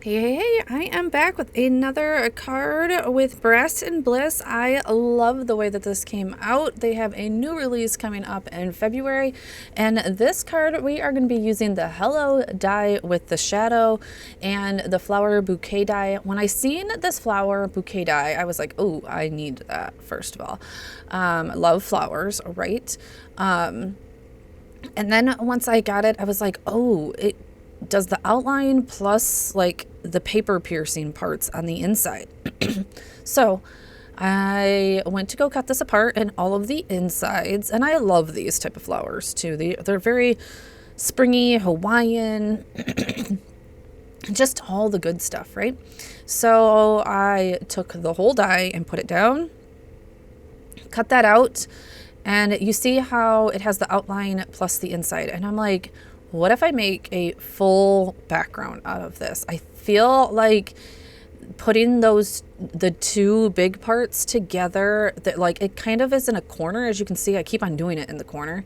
Hey, I am back with another card with Brass and Bliss. I love the way that this came out. They have a new release coming up in February, and this card we are going to be using the Hello die with the shadow and the flower bouquet die. When I seen this flower bouquet die, I was like, oh, I need that, first of all. Love flowers, right? And then once I got it, I was like, oh, it does the outline plus like the paper piercing parts on the inside. So I went to go cut this apart and all of the insides, and I love these type of flowers too. They're very springy, Hawaiian, just all the good stuff, right? So I took the whole die and put it down, cut that out, and you see how it has the outline plus the inside, and I'm like, what if I make a full background out of this? I feel like putting the two big parts together, that like it kind of is in a corner. As you can see, I keep on doing it in the corner.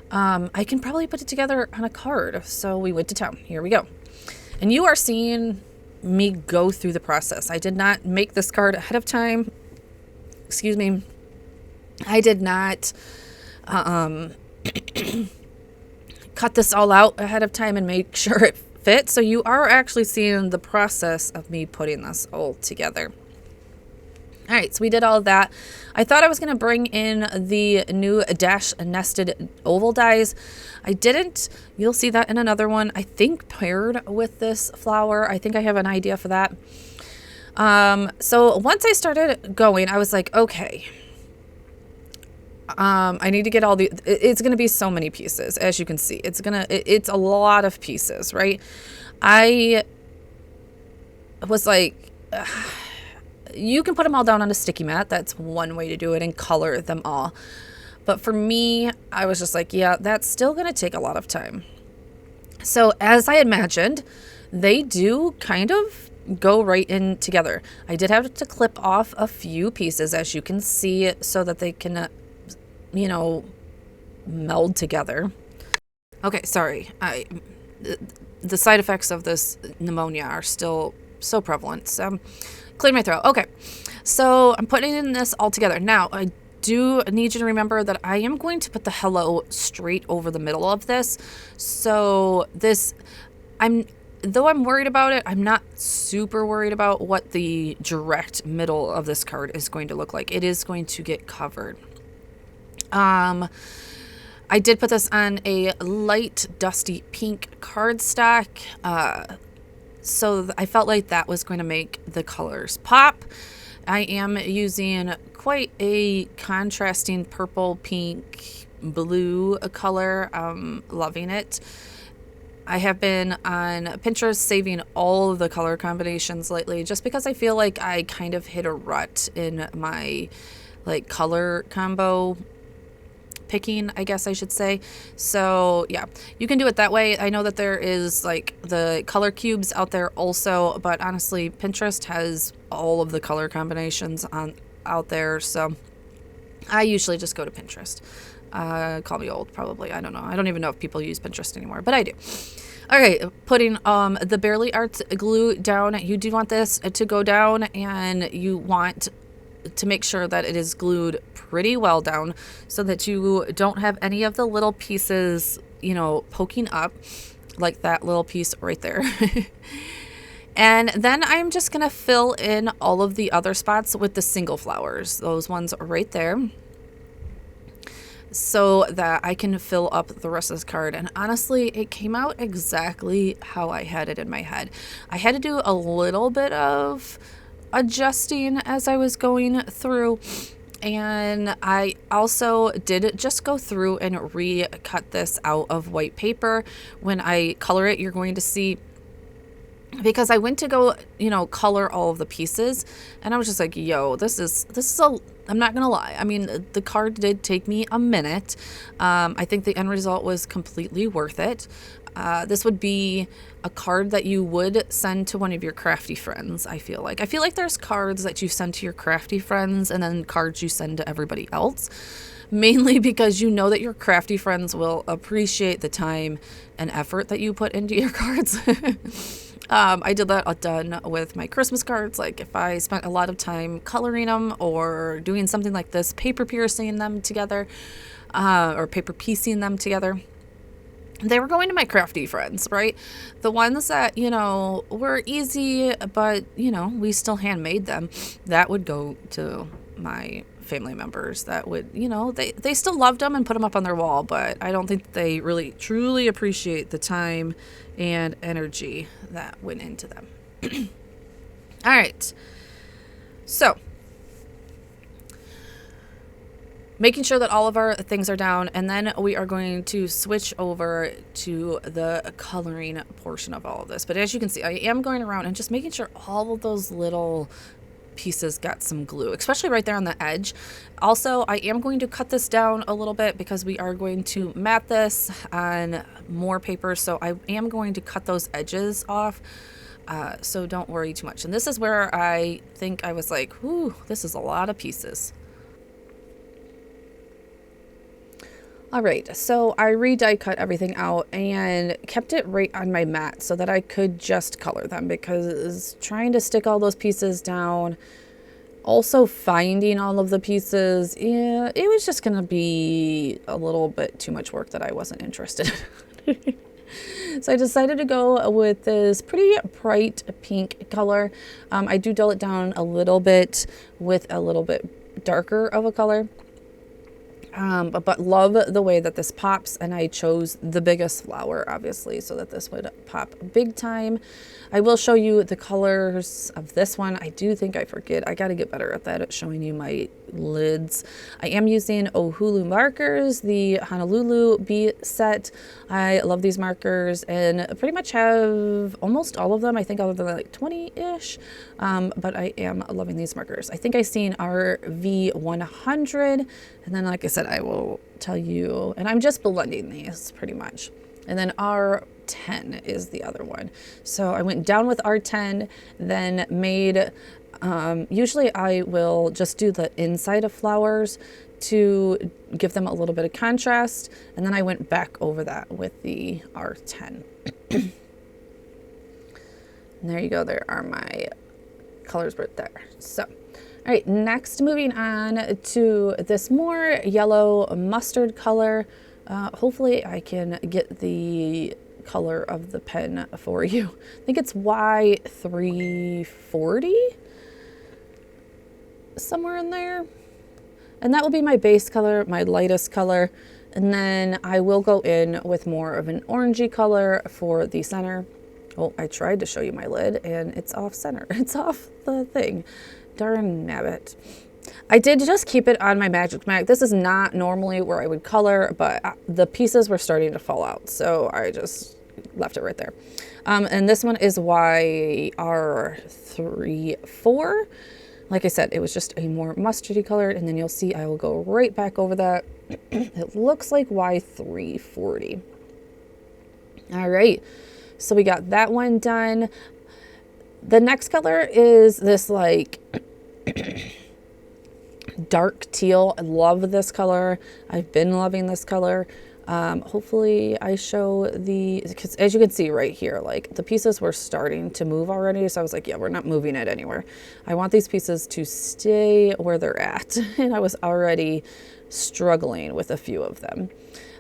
I can probably put it together on a card. So we went to town. Here we go. And you are seeing me go through the process. I did not make this card ahead of time. Excuse me. I did not cut this all out ahead of time and make sure it fits. So you are actually seeing the process of me putting this all together. All right, so we did all of that. I thought I was going to bring in the new dash nested oval dies. I didn't. You'll see that in another one, I think paired with this flower. I think I have an idea for that. So once I started going, I was like, okay, I need to get all it's going to be so many pieces. As you can see, it's a lot of pieces, right? I was like, you can put them all down on a sticky mat. That's one way to do it, and color them all. But for me, I was just like, yeah, that's still going to take a lot of time. So as I imagined, they do kind of go right in together. I did have to clip off a few pieces, as you can see, so that they can meld together. Okay, sorry. The side effects of this pneumonia are still so prevalent. So, clear my throat. Okay, so I'm putting in this all together. Now, I do need you to remember that I am going to put the hello straight over the middle of this. So though I'm worried about it, I'm not super worried about what the direct middle of this card is going to look like. It is going to get covered. I did put this on a light dusty pink cardstock, so I felt like that was going to make the colors pop. I am using quite a contrasting purple, pink, blue color. Loving it. I have been on Pinterest saving all of the color combinations lately, just because I feel like I kind of hit a rut in my color combo picking, I guess I should say. So yeah, you can do it that way. I know that there is the color cubes out there also, but honestly, Pinterest has all of the color combinations out there. So I usually just go to Pinterest. Call me old, probably. I don't know. I don't even know if people use Pinterest anymore, but I do. All right, putting the Barely Arts glue down. You do want this to go down, and you want to make sure that it is glued pretty well down so that you don't have any of the little pieces, poking up, like that little piece right there. And then I'm just going to fill in all of the other spots with the single flowers, those ones right there, so that I can fill up the rest of this card. And honestly, it came out exactly how I had it in my head. I had to do a little bit of adjusting as I was going through, and I also did just go through and recut this out of white paper. When I color it, you're going to see, because I went to go color all of the pieces, and I was just like, yo, this is I'm not gonna lie, I mean, the card did take me a minute. I think the end result was completely worth it. This would be a card that you would send to one of your crafty friends. I feel like there's cards that you send to your crafty friends, and then cards you send to everybody else, mainly because you know that your crafty friends will appreciate the time and effort that you put into your cards. I did that done with my Christmas cards. Like if I spent a lot of time coloring them or doing something like this, paper piercing them together, or paper piecing them together, they were going to my crafty friends, right? The ones that, were easy, but, we still handmade them. That would go to my family members that would, they still loved them and put them up on their wall, but I don't think they really truly appreciate the time and energy that went into them. All right. So, making sure that all of our things are down, and then we are going to switch over to the coloring portion of all of this. But as you can see, I am going around and just making sure all of those little pieces got some glue, especially right there on the edge. Also, I am going to cut this down a little bit because we are going to mat this on more paper, so I am going to cut those edges off. So don't worry too much. And this is where I think I was like, whoo, this is a lot of pieces. All right, so I die cut everything out and kept it right on my mat so that I could just color them, because trying to stick all those pieces down, also finding all of the pieces, yeah, it was just going to be a little bit too much work that I wasn't interested in. So I decided to go with this pretty bright pink color. I do dull it down a little bit with a little bit darker of a color. But love the way that this pops, and I chose the biggest flower, obviously, so that this would pop big time. I will show you the colors of this one. I do think I forget. I got to get better at that, at showing you my lids. I am using Ohuhu Markers, the Honolulu bee set. I love these markers and pretty much have almost all of them. I think other than like 20-ish, but I am loving these markers. I think I've seen our V100, and then like I said, I will tell you, and I'm just blending these pretty much. And then R10 is the other one. So I went down with R10, then made, usually I will just do the inside of flowers to give them a little bit of contrast. And then I went back over that with the R10. And there you go. There are my colors right there. So, all right, next moving on to this more yellow mustard color. Hopefully I can get the color of the pen for you. I think it's Y340, somewhere in there. And that will be my base color, my lightest color. And then I will go in with more of an orangey color for the center. Oh, I tried to show you my lid and it's off center. It's off the thing. Darn nabbit. I did just keep it on my Magic Mag. This is not normally where I would color, but the pieces were starting to fall out, so I just left it right there. And this one is YR34. Like I said, it was just a more mustardy color, and then you'll see I will go right back over that. It looks like Y340. All right, so we got that one done. The next color is this like dark teal. I love this color. I've been loving this color. Hopefully I show because as you can see right here, like the pieces were starting to move already. So I was like, yeah, we're not moving it anywhere. I want these pieces to stay where they're at. And I was already struggling with a few of them.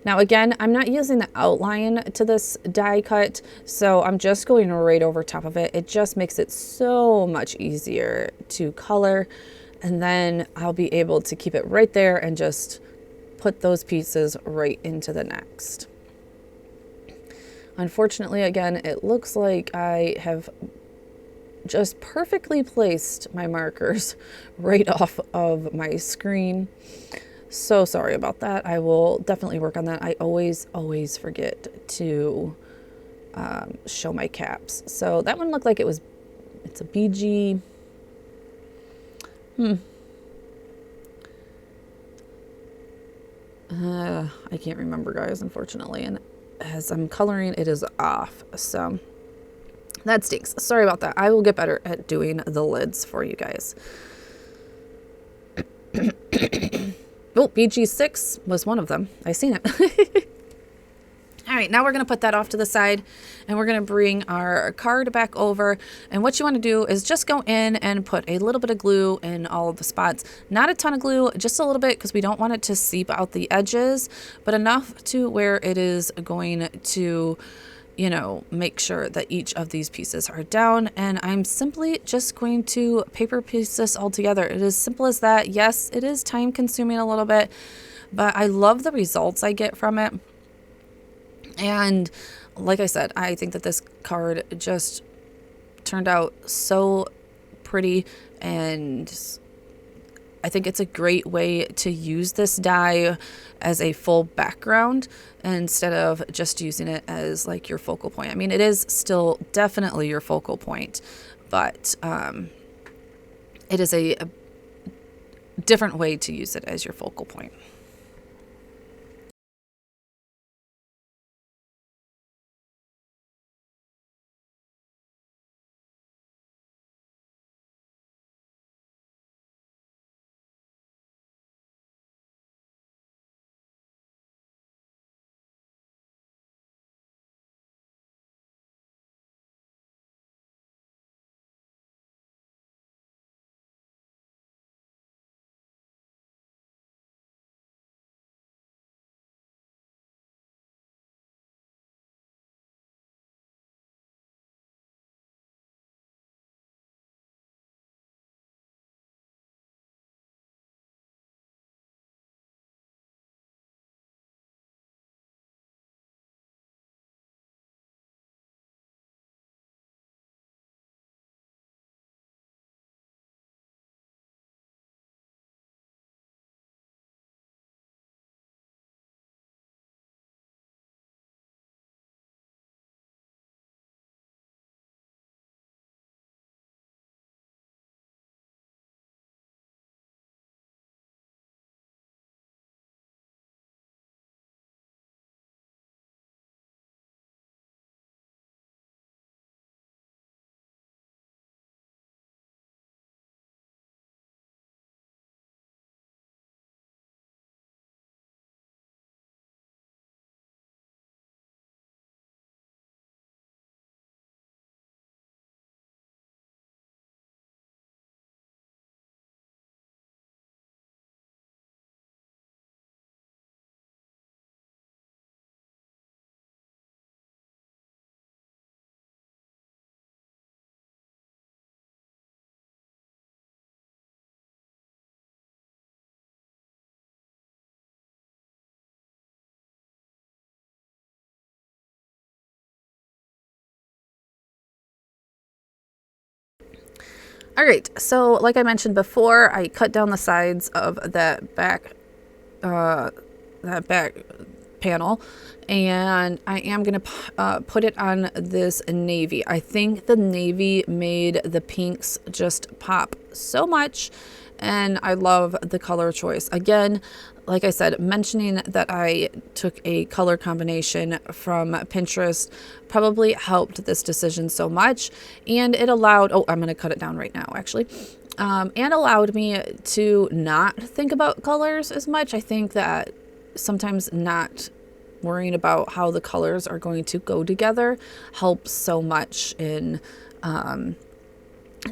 Now again, I'm not using the outline to this die cut, so I'm just going right over top of it. It just makes it so much easier to color. And then I'll be able to keep it right there and just put those pieces right into the next. Unfortunately, again, it looks like I have just perfectly placed my markers right off of my screen. So sorry about that. I will definitely work on that. I always forget to show my caps. So that one looked like it's a BG. I can't remember, guys, unfortunately. And as I'm coloring, it is off. So that stinks. Sorry about that. I will get better at doing the lids for you guys. Oh, BG6 was one of them. I seen it. All right, now we're going to put that off to the side, and we're going to bring our card back over. And what you want to do is just go in and put a little bit of glue in all of the spots. Not a ton of glue, just a little bit, because we don't want it to seep out the edges, but enough to where it is going to, you know, make sure that each of these pieces are down. And I'm simply just going to paper piece this all together. It is simple as that. Yes, it is time consuming a little bit, but I love the results I get from it. And like I said, I think that this card just turned out so pretty, and I think it's a great way to use this die as a full background instead of just using it as like your focal point. I mean, it is still definitely your focal point, but it is a different way to use it as your focal point. All right, so like I mentioned before, I cut down the sides of that back panel, and I am going to put it on this navy. I think the navy made the pinks just pop so much, and I love the color choice. Again, like I said, mentioning that I took a color combination from Pinterest probably helped this decision so much, and it allowed, oh, I'm going to cut it down right now actually, and allowed me to not think about colors as much. I think that sometimes not worrying about how the colors are going to go together helps so much in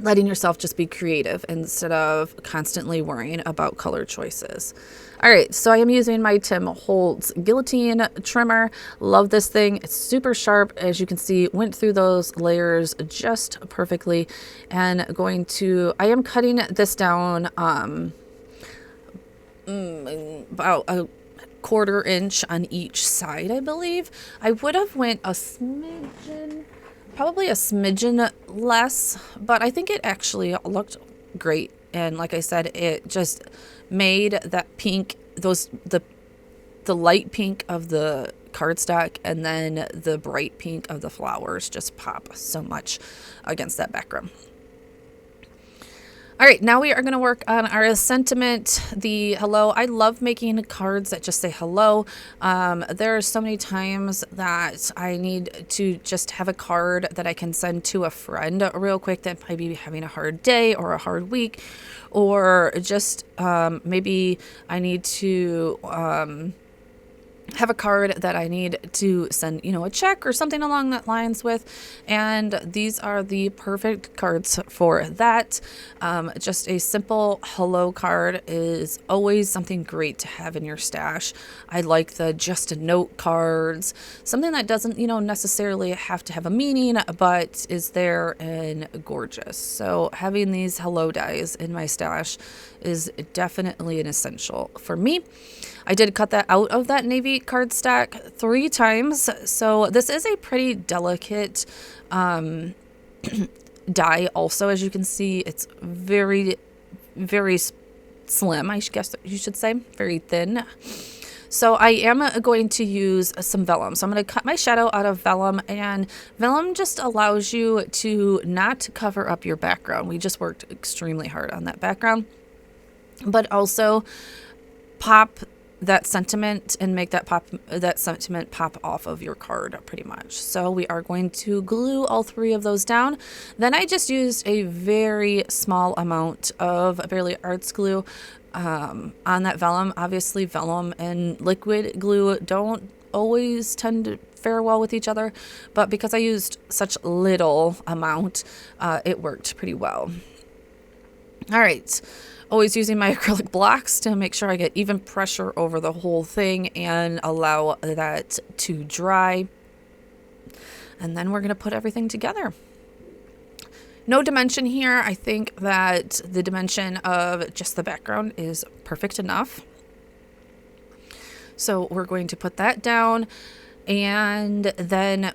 letting yourself just be creative instead of constantly worrying about color choices. All right, so I am using my Tim Holtz guillotine trimmer. Love this thing. It's super sharp. As you can see, went through those layers just perfectly. And I am cutting this down about a 1/4 inch on each side, I believe. I would have went a smidgen, probably a smidgen less, but I think it actually looked great. And like I said, it just made that pink, the light pink of the cardstock and then the bright pink of the flowers just pop so much against that background. All right, now we are going to work on our sentiment, the hello. I love making cards that just say hello. There are so many times that I need to just have a card that I can send to a friend real quick that might be having a hard day or a hard week, or just maybe I need to have a card that I need to send, a check or something along that lines with. And these are the perfect cards for that. Just a simple hello card is always something great to have in your stash. I like the just a note cards, something that doesn't, necessarily have to have a meaning, but is there and gorgeous. So having these hello dies in my stash is definitely an essential for me. I did cut that out of that navy card stack 3 times. So this is a pretty delicate die also. As you can see, it's very, very slim, I guess you should say, very thin. So I am going to use some vellum. So I'm going to cut my shadow out of vellum, and vellum just allows you to not cover up your background. We just worked extremely hard on that background, but also pop that sentiment and make that sentiment pop off of your card pretty much. So we are going to glue all 3 of those down. Then I just used a very small amount of Barely Arts glue on that vellum. Obviously vellum and liquid glue don't always tend to fare well with each other, but because I used such little amount, it worked pretty well. All right. Always using my acrylic blocks to make sure I get even pressure over the whole thing and allow that to dry. And then we're going to put everything together. No dimension here. I think that the dimension of just the background is perfect enough. So we're going to put that down, and then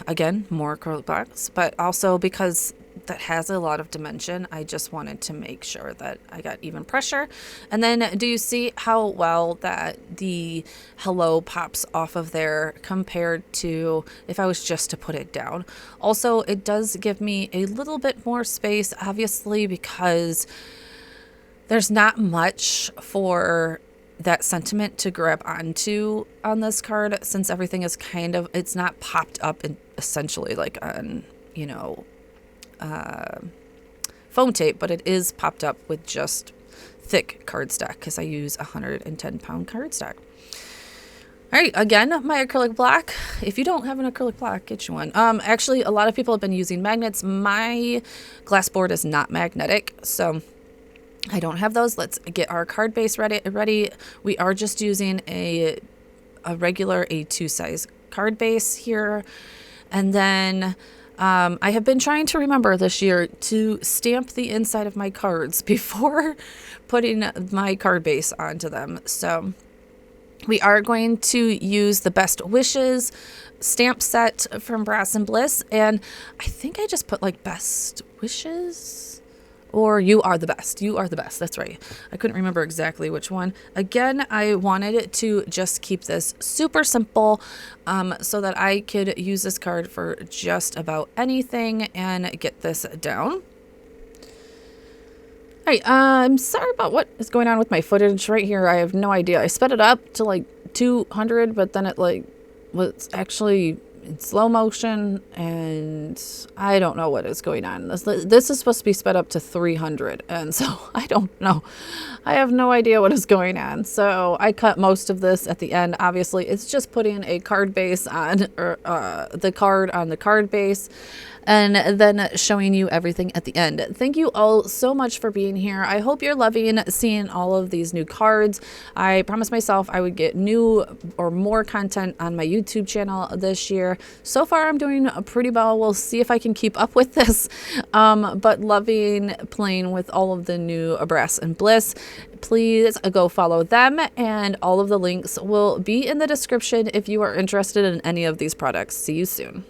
again, more acrylic blocks, but also because that has a lot of dimension, I just wanted to make sure that I got even pressure. And then do you see how well that the hello pops off of there compared to if I was just to put it down? Also, it does give me a little bit more space, obviously, because there's not much for that sentiment to grab onto on this card, since everything is it's not popped up in essentially like on, foam tape, but it is popped up with just thick cardstock because I use 110-pound cardstock. All right, again, my acrylic block. If you don't have an acrylic block, get you one. Actually, a lot of people have been using magnets. My glass board is not magnetic, so I don't have those. Let's get our card base ready. We are just using a regular A2 size card base here, and then I have been trying to remember this year to stamp the inside of my cards before putting my card base onto them. So we are going to use the Best Wishes stamp set from Brass and Bliss. And I think I just put like Best Wishes or You Are the Best. You Are the Best. That's right. I couldn't remember exactly which one. Again, I wanted it to just keep this super simple so that I could use this card for just about anything and get this down. All right, I'm sorry about what is going on with my footage right here. I have no idea. I sped it up to like 200, but then it like was actually in slow motion, and I don't know what is going on. This is supposed to be sped up to 300, and so I don't know. I have no idea what is going on. So I cut most of this at the end. Obviously, it's just putting a card base on, or the card on the card base, and then showing you everything at the end. Thank you all so much for being here. I hope you're loving seeing all of these new cards. I promised myself I would get new or more content on my YouTube channel this year. So far, I'm doing pretty well. We'll see if I can keep up with this, but loving playing with all of the new Brass and Bliss. Please go follow them, and all of the links will be in the description if you are interested in any of these products. See you soon.